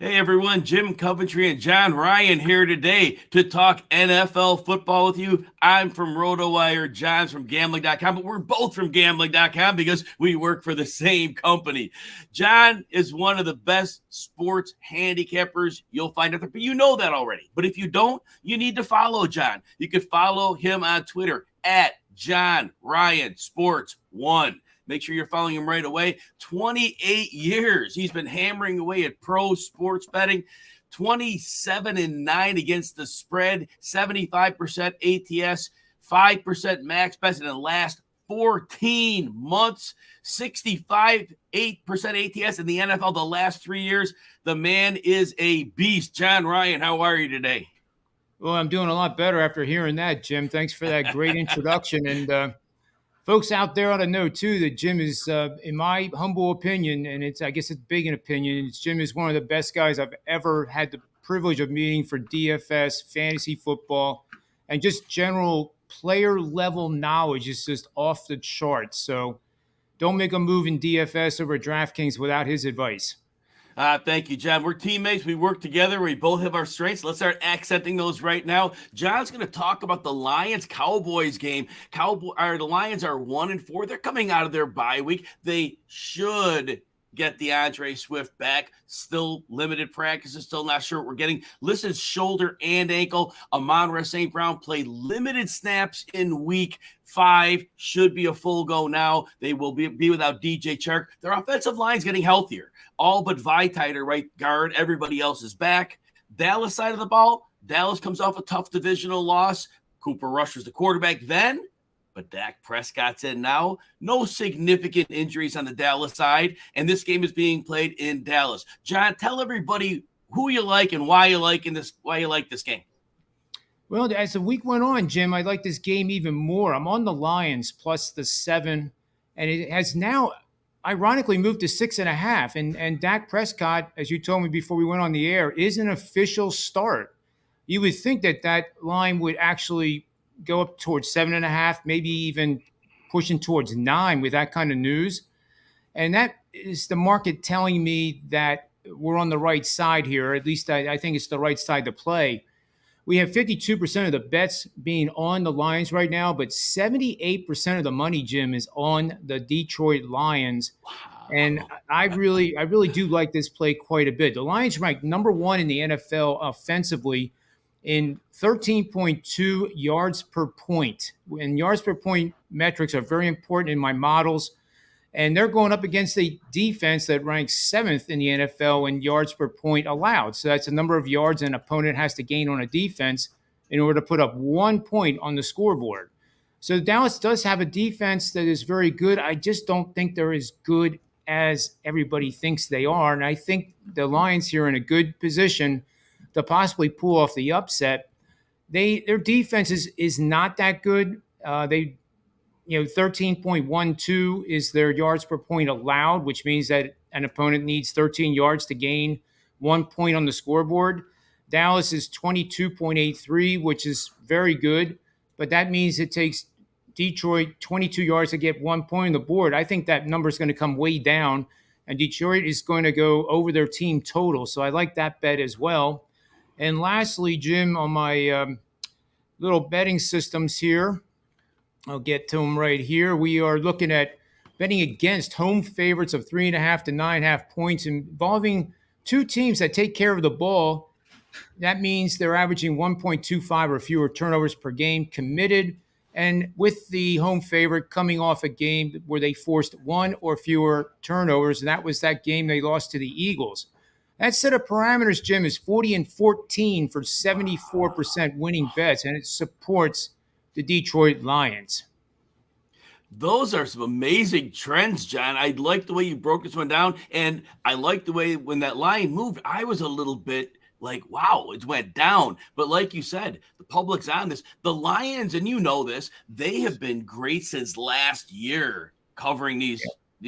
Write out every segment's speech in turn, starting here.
Hey everyone, Jim Coventry and John Ryan here today to talk NFL football with you. I'm from RotoWire, John's from gambling.com, but we're both from gambling.com because we work for the same company. John is one of the best sports handicappers you'll find out there, but you know that already. But if you don't, you need to follow John. You can follow him on Twitter at John Ryan Sports 1. Make sure you're following him right away. 28 years he's been hammering away at pro sports betting. 27-9 against the spread, 75% ATS, 5% max bets in the last 14 months, 65, 8% ATS in the NFL the last 3 years. The man is a beast. John Ryan, how are you today? Well, I'm doing a lot better after hearing that, Jim. Thanks for that great introduction. And folks out there ought to know, too, that Jim is, in my humble opinion, and I guess it's big in opinion, Jim is one of the best guys I've ever had the privilege of meeting for DFS, fantasy football, and just general player level knowledge is just off the charts. So don't make a move in DFS over DraftKings without his advice. Thank you, John. We're teammates. We work together. We both have our strengths. Let's start accenting those right now. John's going to talk about the Lions-Cowboys game. The Lions are 1-4. They're coming out of their bye week. They should get DeAndre Swift back. Still limited practices. Still not sure what we're getting. Listed shoulder and ankle. Amon-Ra St. Brown played limited snaps in week 5. Should be a full go now. They will be without DJ Chark. Their offensive line's getting healthier. All but Vitae, right guard. Everybody else is back. Dallas side of the ball. Dallas comes off a tough divisional loss. Cooper Rush was the quarterback then, but Dak Prescott's in now. No significant injuries on the Dallas side, and this game is being played in Dallas. John, tell everybody who you like and why you like this game. Well, as the week went on, Jim, I like this game even more. I'm on the Lions plus the 7, and it has now ironically moved to 6.5. And Dak Prescott, as you told me before we went on the air, is an official start. You would think that line would actually go up towards 7.5, maybe even pushing towards 9 with that kind of news. And that is the market telling me that we're on the right side here. At least I think it's the right side to play. We have 52% of the bets being on the Lions right now, but 78% of the money, Jim, is on the Detroit Lions. Wow. And I really do like this play quite a bit. The Lions rank number 1 in the NFL offensively in 13.2 yards per point. And yards per point metrics are very important in my models. And they're going up against a defense that ranks 7th in the NFL in yards per point allowed. So that's the number of yards an opponent has to gain on a defense in order to put up 1 point on the scoreboard. So Dallas does have a defense that is very good. I just don't think they're as good as everybody thinks they are. And I think the Lions here are in a good position to possibly pull off the upset. Their defense is not that good. 13.12 is their yards per point allowed, which means that an opponent needs 13 yards to gain 1 point on the scoreboard. Dallas is 22.83, which is very good, but that means it takes Detroit 22 yards to get 1 point on the board. I think that number is going to come way down, and Detroit is going to go over their team total. So I like that bet as well. And lastly, Jim, on my little betting systems here, I'll get to them right here. We are looking at betting against home favorites of 3.5 to 9.5 points involving two teams that take care of the ball. That means they're averaging 1.25 or fewer turnovers per game committed. And with the home favorite coming off a game where they forced 1 or fewer turnovers, and that was that game they lost to the Eagles. That set of parameters, Jim, is 40-14 for 74% winning bets, and it supports the Detroit Lions. Those are some amazing trends, John. I like the way you broke this one down, and I like the way when that line moved, I was a little bit like, wow, it went down. But like you said, the public's on this. The Lions, and you know this, they have been great since last year covering these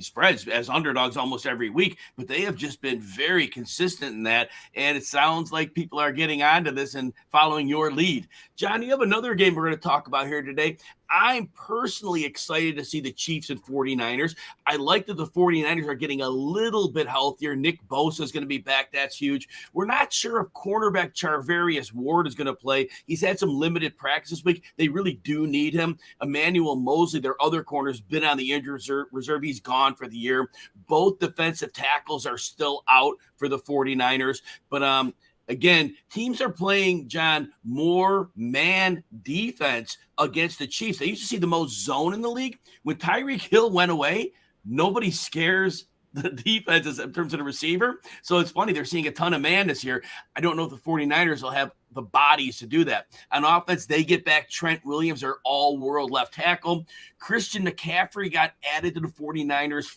spreads as underdogs almost every week, but they have just been very consistent in that. And it sounds like people are getting onto this and following your lead. John, you have another game we're going to talk about here today. I'm personally excited to see the Chiefs and 49ers. I like that the 49ers are getting a little bit healthier. Nick Bosa is going to be back. That's huge. We're not sure if cornerback Charvarius Ward is going to play. He's had some limited practice this week. They really do need him. Emmanuel Mosley, their other corner, has been on the injured reserve. He's gone for the year. Both defensive tackles are still out for the 49ers. But again, teams are playing, John, more man defense against the Chiefs. They used to see the most zone in the league. When Tyreek Hill went away, nobody scares the defenses in terms of the receiver. So it's funny. They're seeing a ton of man this year. I don't know if the 49ers will have the bodies to do that. On offense, they get back Trent Williams, their all-world left tackle. Christian McCaffrey got added to the 49ers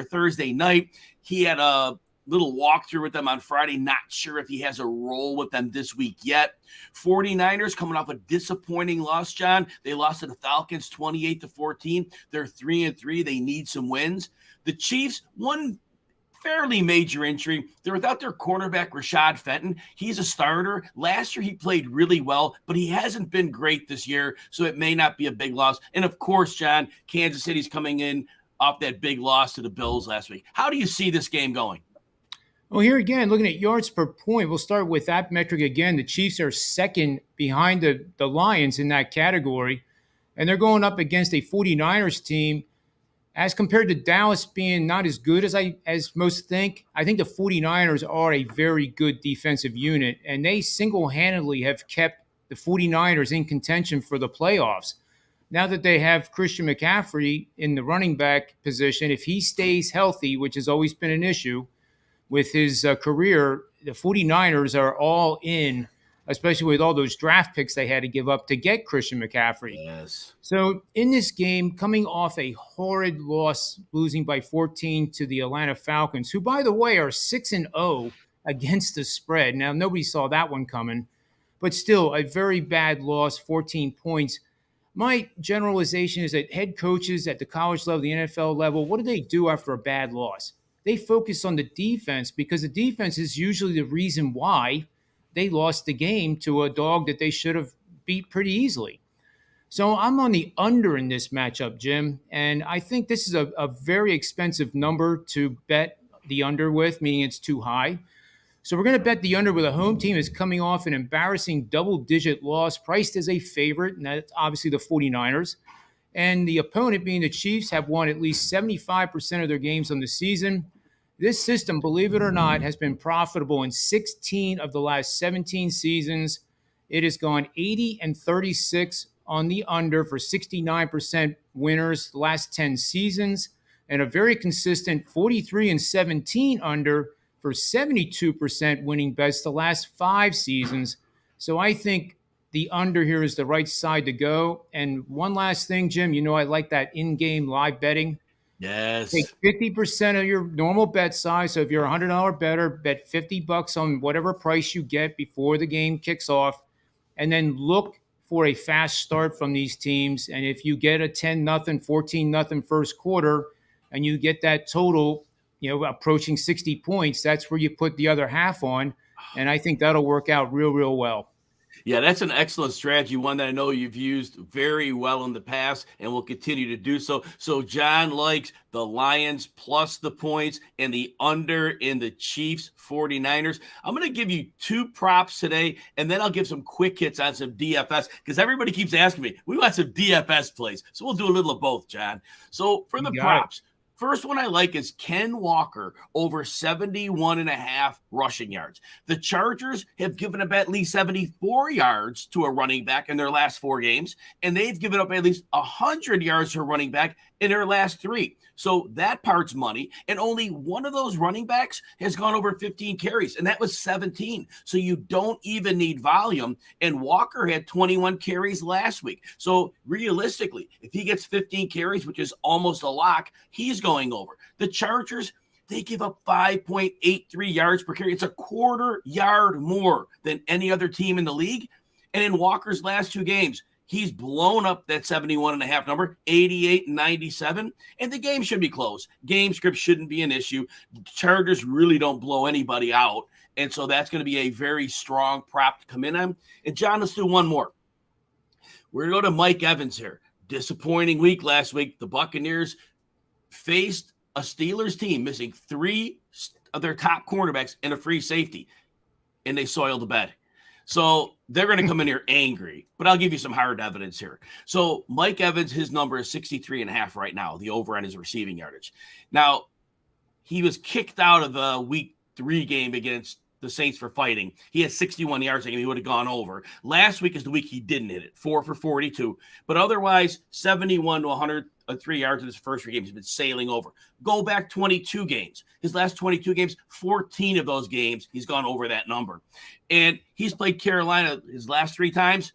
Thursday night. He had a little walkthrough with them on Friday. Not sure if he has a role with them this week yet. 49ers coming off a disappointing loss, John. They lost to the Falcons 28-14. They're 3-3. They need some wins. The Chiefs, one fairly major injury. They're without their cornerback, Rashad Fenton. He's a starter. Last year, he played really well, but he hasn't been great this year, so it may not be a big loss. And, of course, John, Kansas City's coming in off that big loss to the Bills last week. How do you see this game going? Well, here again, looking at yards per point, we'll start with that metric again. The Chiefs are second behind the Lions in that category, and they're going up against a 49ers team as compared to Dallas being not as good as most think. I think the 49ers are a very good defensive unit, and they single-handedly have kept the 49ers in contention for the playoffs. Now that they have Christian McCaffrey in the running back position, if he stays healthy, which has always been an issue with his career, the 49ers are all in, especially with all those draft picks they had to give up to get Christian McCaffrey. Yes. So in this game, coming off a horrid loss, losing by 14 to the Atlanta Falcons, who, by the way, are 6-0 against the spread. Now, nobody saw that one coming, but still a very bad loss, 14 points. My generalization is that head coaches at the college level, the NFL level, what do they do after a bad loss? They focus on the defense because the defense is usually the reason why they lost the game to a dog that they should have beat pretty easily. So I'm on the under in this matchup, Jim, and I think this is a very expensive number to bet the under with, meaning it's too high. So we're going to bet the under with a home team that's coming off an embarrassing double-digit loss, priced as a favorite, and that's obviously the 49ers. And the opponent, being the Chiefs, have won at least 75% of their games on the season. This system, believe it or not, has been profitable in 16 of the last 17 seasons. It has gone 80-36 on the under for 69% winners the last 10 seasons, and a very consistent 43-17 under for 72% winning bets the last 5 seasons. So I think the under here is the right side to go. And one last thing, Jim, I like that in-game live betting. Yes. Take 50% of your normal bet size. So if you're a $100 bettor, bet $50 on whatever price you get before the game kicks off, and then look for a fast start from these teams. And if you get a 10-0, 14-0 first quarter, and you get that total, approaching 60 points, that's where you put the other half on. And I think that'll work out real, real well. Yeah, that's an excellent strategy, one that I know you've used very well in the past and will continue to do so. So John likes the Lions plus the points and the under in the Chiefs 49ers. I'm going to give you 2 props today, and then I'll give some quick hits on some DFS because everybody keeps asking me, we want some DFS plays. So we'll do a little of both, John. So for the props, first one I like is Ken Walker over 71.5 rushing yards. The Chargers have given up at least 74 yards to a running back in their last 4 games, and they've given up at least 100 yards to a running back in their last 3. So that part's money, and only one of those running backs has gone over 15 carries, and that was 17. So you don't even need volume, and Walker had 21 carries last week. So realistically, if he gets 15 carries, which is almost a lock, he's going over. The Chargers, they give up 5.83 yards per carry. It's a quarter yard more than any other team in the league. And in Walker's last 2 games, he's blown up that 71.5 number, 88-97, and the game should be close. Game script shouldn't be an issue. Chargers really don't blow anybody out, and so that's going to be a very strong prop to come in on. And, John, let's do one more. We're going to go to Mike Evans here. disappointing week last week. The Buccaneers faced a Steelers team missing 3 of their top cornerbacks and a free safety, and they soiled the bed. So they're going to come in here angry, but I'll give you some hard evidence here. So Mike Evans, his number is 63.5 right now, the over on his receiving yardage. Now, he was kicked out of the week 3 game against the Saints for fighting. He had 61 yards that game. He would have gone over. Last week is the week he didn't hit it, 4 for 42. But otherwise, 71 to 103 yards in his first 3 games. He's been sailing over. Go back 22 games. His last 22 games, 14 of those games, he's gone over that number. And he's played Carolina his last 3 times,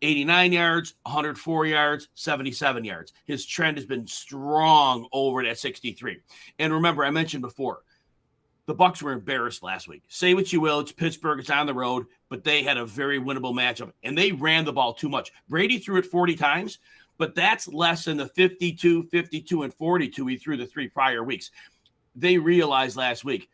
89 yards, 104 yards, 77 yards. His trend has been strong over that 63. And remember, I mentioned before, the Bucs were embarrassed last week. Say what you will, it's Pittsburgh, it's on the road, but they had a very winnable matchup, and they ran the ball too much. Brady threw it 40 times, but that's less than the 52, 52, and 42 he threw the 3 prior weeks. They realized last week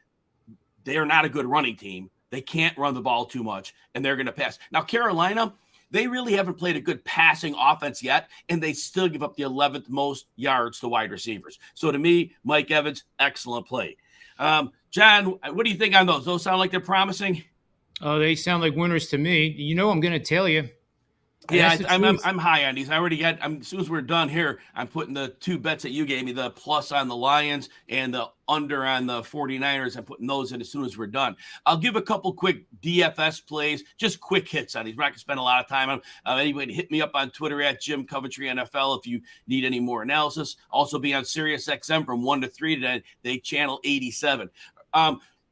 they are not a good running team. They can't run the ball too much, and they're going to pass. Now, Carolina, they really haven't played a good passing offense yet, and they still give up the 11th most yards to wide receivers. So to me, Mike Evans, excellent play. John, what do you think on those? Those sound like they're promising? Oh, they sound like winners to me. You know, I'm going to tell you. Yeah, I'm high on these. I already got. As soon as we're done here, I'm putting the 2 bets that you gave me, the plus on the Lions and the under on the 49ers. I'm putting those in as soon as we're done. I'll give a couple quick DFS plays, just quick hits on these. We're not going to spend a lot of time on anybody. Hit me up on Twitter at Jim Coventry NFL if you need any more analysis. Also be on Sirius XM from 1 to 3 today. They channel 87.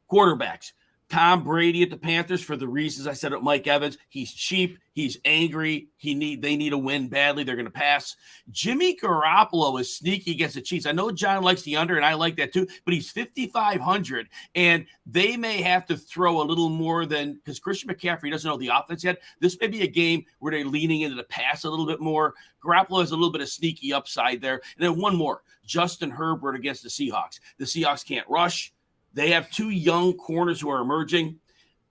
Quarterbacks. Tom Brady at the Panthers for the reasons I said at Mike Evans. He's cheap. He's angry. They need a win badly. They're going to pass. Jimmy Garoppolo is sneaky against the Chiefs. I know John likes the under, and I like that too, but he's 5,500, and they may have to throw a little more than because Christian McCaffrey doesn't know the offense yet. This may be a game where they're leaning into the pass a little bit more. Garoppolo has a little bit of sneaky upside there. And then one more, Justin Herbert against the Seahawks. The Seahawks can't rush. They have 2 young corners who are emerging,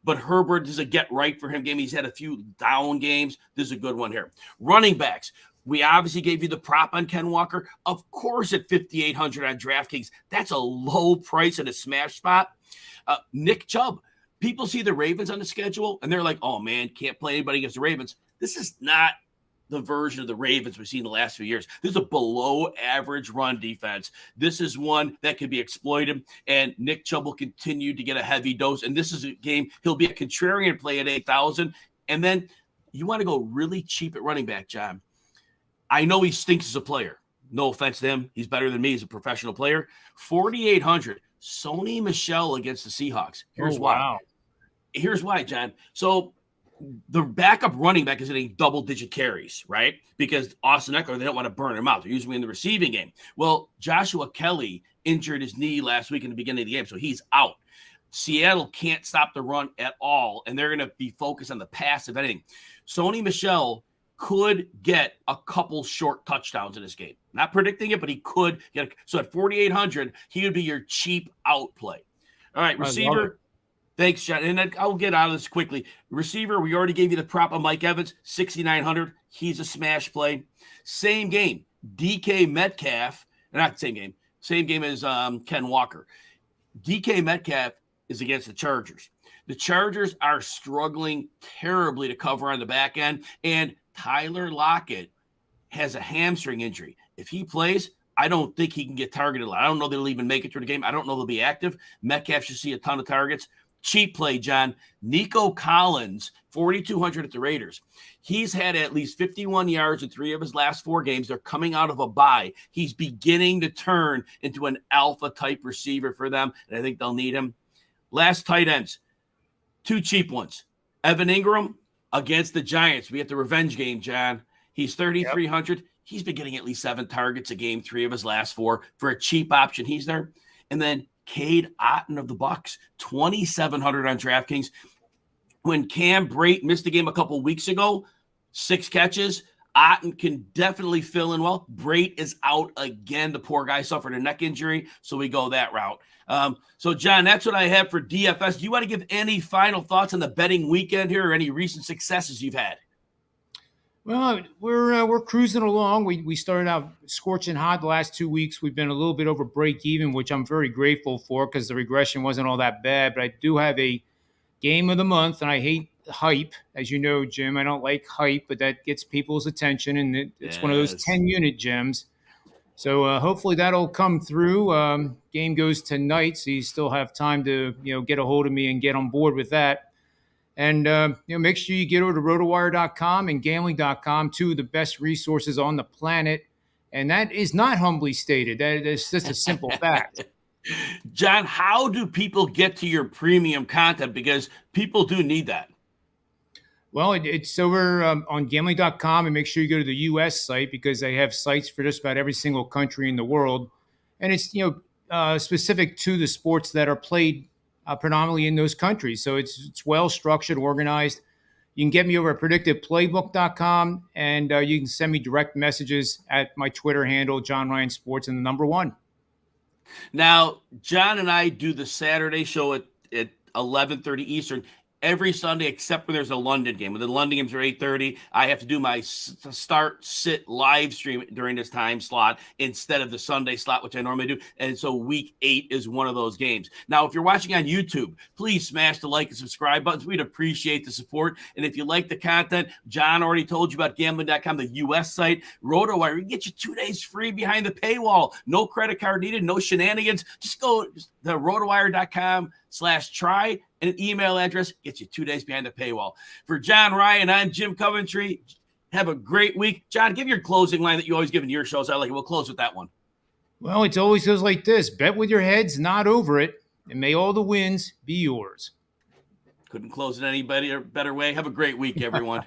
but Herbert is a get-right for him game. He's had a few down games. This is a good one here. Running backs. We obviously gave you the prop on Ken Walker. Of course, at 5,800 on DraftKings, that's a low price at a smash spot. Nick Chubb. People see the Ravens on the schedule, and they're like, oh, man, can't play anybody against the Ravens. This is not the version of the Ravens we've seen the last few years. This is a below-average run defense. This is one that can be exploited, and Nick Chubb will continue to get a heavy dose. And this is a game he'll be a contrarian play at 8,000. And then you want to go really cheap at running back, John. I know he stinks as a player. No offense to him. He's better than me as a professional player. 4,800. Sony Michel against the Seahawks. Here's why. Wow. Here's why, John. So the backup running back is getting double-digit carries, right? Because Austin Eckler, they don't want to burn him out. They're usually in the receiving game. Well, Joshua Kelly injured his knee last week in the beginning of the game, so he's out. Seattle can't stop the run at all, and they're going to be focused on the pass, if anything. Sony Michel could get a couple short touchdowns in this game. Not predicting it, but he could get it. So at 4,800, he would be your cheap out play. All right, receiver. Thanks, John. And I'll get out of this quickly. Receiver, we already gave you the prop on Mike Evans, 6,900. He's a smash play. Same game, DK Metcalf. Not same game. Same game as Ken Walker. DK Metcalf is against the Chargers. The Chargers are struggling terribly to cover on the back end, and Tyler Lockett has a hamstring injury. If he plays, I don't think he can get targeted a lot. I don't know they'll even make it through the game. I don't know they'll be active. Metcalf should see a ton of targets. Cheap play, John. Nico Collins, 4,200 at the Raiders. He's had at least 51 yards in 3 of his last 4 games. They're coming out of a bye. He's beginning to turn into an alpha-type receiver for them, and I think they'll need him. Last tight ends, 2 cheap ones. Evan Ingram against the Giants. We have the revenge game, John. He's 3,300. Yep. He's been getting at least 7 targets a game, 3 of his last 4. For a cheap option, he's there. And then Cade Otton of the Bucs, 2,700 on DraftKings. When Cam Brate missed the game a couple weeks ago, 6 catches, Otton can definitely fill in well. Brate is out again. The poor guy suffered a neck injury, so we go that route. So, John, that's what I have for DFS. Do you want to give any final thoughts on the betting weekend here or any recent successes you've had? Well, we're cruising along. We started out scorching hot the last 2 weeks. We've been a little bit over break even, which I'm very grateful for because the regression wasn't all that bad. But I do have a game of the month, and I hate hype, as you know, Jim. I don't like hype, but that gets people's attention, and it's one of those Yes. 10-unit gems. So hopefully that'll come through. Game goes tonight, so you still have time to get a hold of me and get on board with that. And make sure you get over to rotowire.com and gambling.com, two of the best resources on the planet. And that is not humbly stated. That is just a simple fact. John, how do people get to your premium content? Because people do need that. Well, it's over on gambling.com, and make sure you go to the U.S. site because they have sites for just about every single country in the world. And it's specific to the sports that are played predominantly in those countries. So it's well structured, organized. You can get me over at predictiveplaybook.com, and you can send me direct messages at my Twitter handle, John Ryan Sports, and the number one. Now, John and I do the Saturday show at 11:30 Eastern every Sunday, except when there's a London game. When the London games are 8:30, I have to do my start-sit live stream during this time slot instead of the Sunday slot, which I normally do. And so week 8 is one of those games. Now, if you're watching on YouTube, please smash the like and subscribe buttons. We'd appreciate the support. And if you like the content, John already told you about gambling.com, the U.S. site. RotoWire, we can get you 2 days free behind the paywall. No credit card needed, no shenanigans. Just go to rotowire.com/try, and an email address gets you 2 days behind the paywall. For John Ryan, I'm Jim Coventry. Have a great week. John, give your closing line that you always give in your shows. I like it. We'll close with that one. Well, it always goes like this: bet with your heads, not over it, and may all the wins be yours. Couldn't close it any better way. Have a great week, everyone.